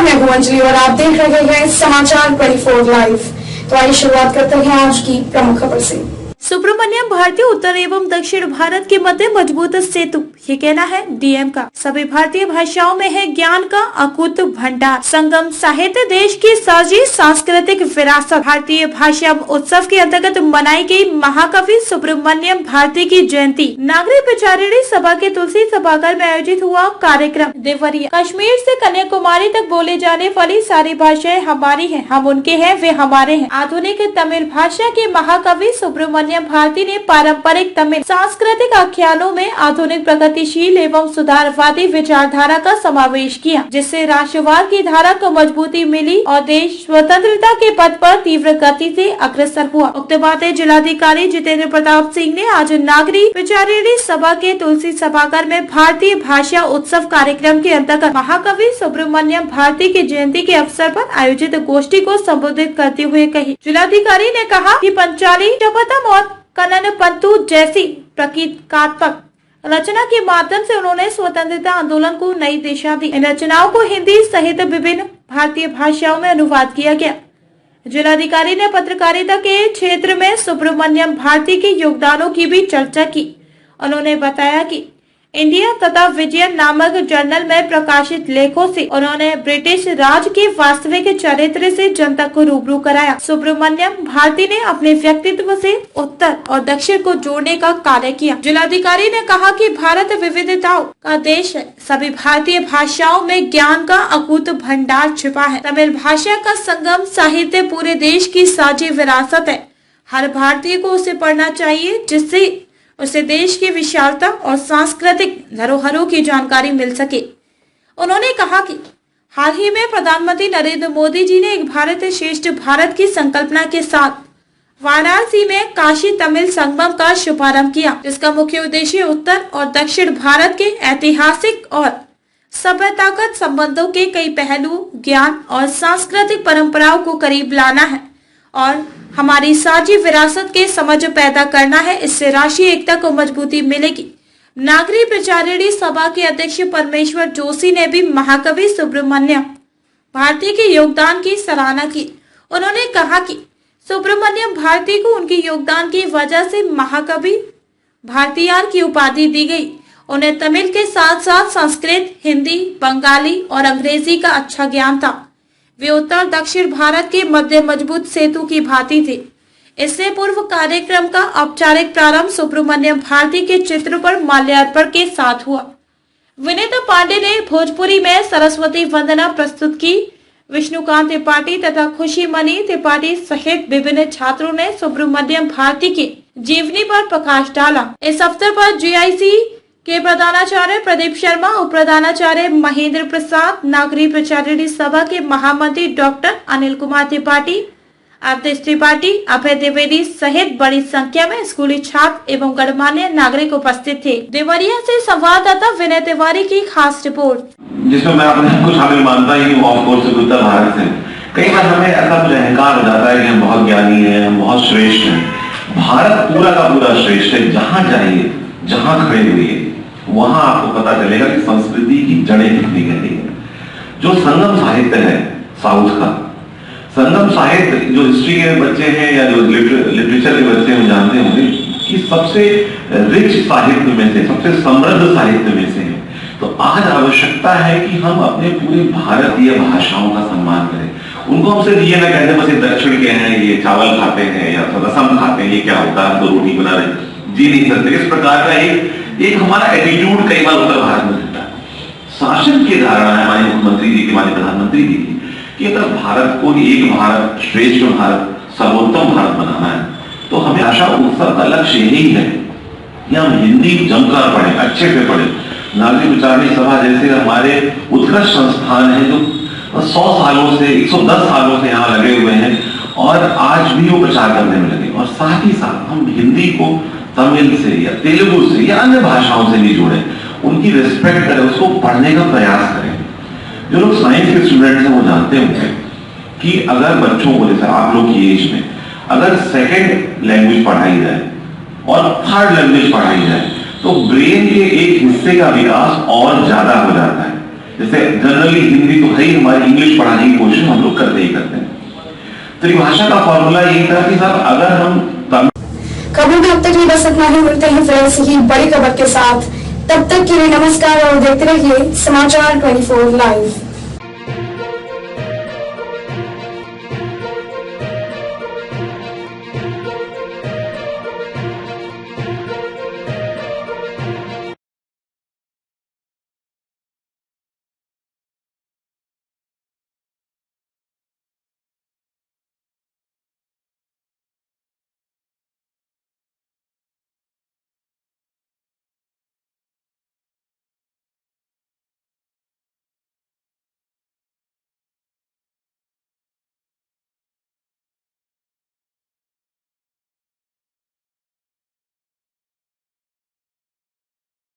नमस्कार, मैं भुवंजलि और आप देख रहे हैं समाचार 24 लाइव। तो आइए शुरुआत करते हैं आज की प्रमुख खबर से। सुब्रमण्यम भारती उत्तर एवं दक्षिण भारत के मध्य मजबूत सेतु, ये कहना है डीएम का। सभी भारतीय भाषाओं में है ज्ञान का अकूत भंडार। संगम साहित्य देश की साझी सांस्कृतिक विरासत। भारतीय भाषा उत्सव के अंतर्गत मनाई गई महाकवि सुब्रमण्यम भारती की जयंती। नागरिक विचारिणी सभा के तुलसी सभागार में आयोजित हुआ कार्यक्रम। देवरिया कश्मीर से कन्याकुमारी तक बोले जाने वाली सारी भाषाएं हमारी हैं, हम उनके हैं, वे हमारे हैं। आधुनिक तमिल भाषा के महाकवि सुब्रमण्यम भारती ने पारंपरिक तमिल सांस्कृतिक आख्यानों में आधुनिक प्रगतिशील एवं सुधारवादी विचारधारा का समावेश किया, जिससे राष्ट्रवाद की धारा को मजबूती मिली और देश स्वतंत्रता के पथ पर तीव्र गति से अग्रसर हुआ। उक्त बातें जिलाधिकारी जितेंद्र प्रताप सिंह ने आज नागरिक विचारिणी सभा के तुलसी सभागार में भारतीय भाषा उत्सव कार्यक्रम के अंतर्गत महाकवि सुब्रमण्यम भारती की जयंती के अवसर पर आयोजित गोष्ठी को संबोधित करते हुए कही। जिलाधिकारी ने कहा कि पंचाली शपथम और कनन पंतु जैसी प्रतीकात्मक रचना के माध्यम से उन्होंने स्वतंत्रता आंदोलन को नई दिशा दी। इन रचनाओं को हिंदी सहित विभिन्न भारतीय भाषाओं में अनुवाद किया गया। जिलाधिकारी ने पत्रकारिता के क्षेत्र में सुब्रमण्यम भारती के योगदानों की भी चर्चा की। उन्होंने बताया कि इंडिया तथा विजयन नामक जर्नल में प्रकाशित लेखों से उन्होंने ब्रिटिश राज के वास्तविक चरित्र से जनता को रूबरू कराया। सुब्रमण्यम भारती ने अपने व्यक्तित्व से उत्तर और दक्षिण को जोड़ने का कार्य किया। जिलाधिकारी ने कहा कि भारत विविधताओं का देश है। सभी भारतीय भाषाओं में ज्ञान का अकूत भंडार छिपा है। तमिल भाषा का संगम साहित्य पूरे देश की साझी विरासत है। हर भारतीय को उसे पढ़ना चाहिए, जिससे उसे देश की विशालता और सांस्कृतिक धरोहरों की जानकारी मिल सके। उन्होंने कहा कि हाल ही में प्रधानमंत्री नरेंद्र मोदी जी ने एक भारत श्रेष्ठ भारत की संकल्पना के साथ वाराणसी में काशी तमिल संगम का शुभारंभ किया, जिसका मुख्य उद्देश्य उत्तर और दक्षिण भारत के ऐतिहासिक और सभ्यतागत संबंधों के कई पहलू, ज्ञान और सांस्कृतिक परंपराओं को करीब लाना है और हमारी साझी विरासत के समझ पैदा करना है। इससे राष्ट्रीय एकता को मजबूती मिलेगी। नागरिक विचारिणी सभा के अध्यक्ष परमेश्वर जोशी ने भी महाकवि सुब्रमण्यम भारती के योगदान की सराहना की। उन्होंने कहा कि सुब्रमण्यम भारती को उनके योगदान की वजह से महाकवि भारतीयार की उपाधि दी गई। उन्हें तमिल के साथ साथ संस्कृत, हिंदी, बंगाली और अंग्रेजी का अच्छा ज्ञान था। वे उत्तर दक्षिण भारत के मध्य मजबूत सेतु की भांति थे। इससे पूर्व कार्यक्रम का औपचारिक प्रारंभ सुब्रमण्यम भारती के चित्र पर माल्यार्पण के साथ हुआ। विनीता पांडे ने भोजपुरी में सरस्वती वंदना प्रस्तुत की। विष्णुकांत त्रिपाठी तथा खुशी मणि त्रिपाठी सहित विभिन्न छात्रों ने सुब्रमण्यम भारती की जीवनी पर प्रकाश डाला। इस अवसर पर जीआईसी के प्रधानाचार्य प्रदीप शर्मा, उप प्रधानाचार्य महेंद्र प्रसाद, नागरिक विचारिणी सभा के महामंत्री डॉक्टर अनिल कुमार त्रिपाठी, अवधेश त्रिपाठी, अभय द्विवेदी सहित बड़ी संख्या में स्कूली छात्र एवं गणमान्य नागरिक उपस्थित थे। देवरिया से संवाददाता विनय तिवारी की खास रिपोर्ट। जिसमें मैं अपने कुछ शामिल मानता ही हूँ, ऑफ कोर्स उत्तर भारत से कई बार हमें ऐसा कुछ अहंकार हो जाता है कि हम बहुत ज्ञानी हैं, हम बहुत श्रेष्ठ हैं। भारत पूरा का पूरा श्रेष्ठ है। जहाँ जाइए, जहाँ खड़े हुए वहां आपको पता चलेगा कि संस्कृति की जड़ें कितनी गहरी है। जो संगम साहित्य है साउथ का, संगम साहित्य जो हिस्ट्री के बच्चे हैं या जो लिटरेचर के बच्चे हैं जानते होंगे कि सबसे रिच साहित्य में से, सबसे समृद्ध साहित्य में से है। तो आज आवश्यकता है कि हम अपने पूरे भारतीय भाषाओं का सम्मान करें। उनको हम सिर्फ ये ना कहते बस ये दक्षिण के हैं, ये चावल खाते हैं या रसम खाते हैं, ये क्या होता है, तो रोटी बना रहे, जी नहीं सकते। इस प्रकार का एक हमारा एटीट्यूड कई बार उत्तर भारत में रहता है। शासन की धारणा है हमारे मुख्यमंत्री जी की, हमारे प्रधानमंत्री जी की, कि अगर भारत को एक भारत, श्रेष्ठ भारत, सर्वोत्तम भारत बनाना है तो हमें भाषा उत्सव का लक्ष्य यही है कि हम हिंदी जमकर पढ़ें, अच्छे से पढ़ें। नागरिक विचारिणी सभा जैसे हमारे उत्कृष्ट संस्थान है जो 100 सालों से, 110 सालों से यहाँ लगे हुए हैं और आज भी वो प्रचार करने में लगे। और साथ ही साथ हम हिंदी को तमिल से या तेलुगु से या अन्य भाषाओं से भी जोड़ें, उनकी रिस्पेक्ट करें, उसको पढ़ने का प्रयास करें। जो लोग साइंस के स्टूडेंट्स हैं वो जानते होंगे कि अगर बच्चों को, जैसे आप लोग की एज में, अगर सेकेंड लैंग्वेज पढ़ाई जाए और थर्ड लैंग्वेज पढ़ाई जाए तो ब्रेन के एक हिस्से का विकास और ज्यादा हो जाता है। जैसे जनरली हिंदी तो है ही, हमारी इंग्लिश पढ़ाने की कोशिश हम लोग करते ही करते हैं। त्रिभाषा का फॉर्मूला यही था कि साहब अगर हम खबरों में अब तक ही बस इतना ही, मिलते हैं फिर ऐसी ही बड़ी खबर के साथ। तब तक के लिए नमस्कार और देखते रहिए समाचार 24 लाइव।